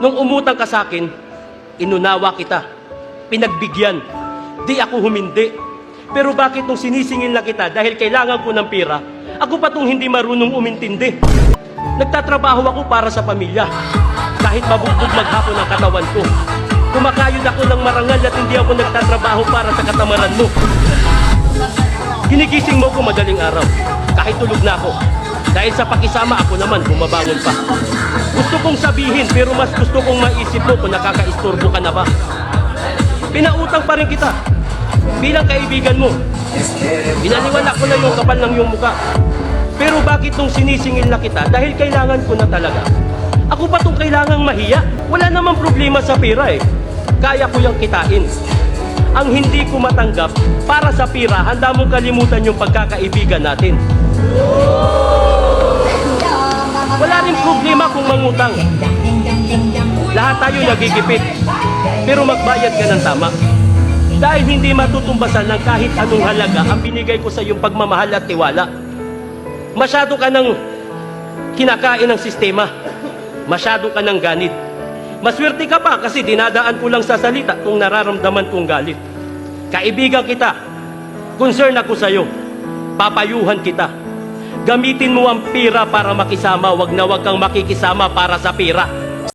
Nung umutang ka sa akin, inunawa kita, pinagbigyan, di ako humindi. Pero bakit nung sinisingil na kita dahil kailangan ko ng pera, ako pa tong hindi marunong umintindi? Nagtatrabaho ako para sa pamilya, kahit mabugbog maghapon ang katawan ko. Kumakayod ako ng marangal at hindi ako nagtatrabaho para sa katamaran mo. Ginigising mo ko madaling araw, kahit tulog na ako. Dahil sa pakisama ako naman, bumabangon pa. Gusto kong sabihin, pero mas gusto kong maisip mo kung nakakaistorbo ka na ba. Pinautang pa rin kita, bilang kaibigan mo. Binaliwala ko na yung kapal ng iyong muka. Pero bakit nung sinisingil na kita, dahil kailangan ko na talaga, ako pa itong kailangang mahiya? Wala namang problema sa pera eh. Kaya ko yung kitain. Ang hindi ko matanggap, para sa pera, handa mong kalimutan yung pagkakaibigan natin. Wala rin problema kung mangutang. Lahat tayo nagigipit. Pero magbayad ka ng tama. Dahil hindi matutumbasan ng kahit anong halaga ang binigay ko sa iyong pagmamahal at tiwala. Masyado ka ng kinakain ng sistema. Masyado ka ng ganit. Maswerte ka pa kasi dinadaan ko lang sa salita kung nararamdaman kong galit. Kaibigan kita. Concern ako sa'yo. Papayuhan kita. Gamitin mo ang pera para makisama, wag na wag kang makikisama para sa pera.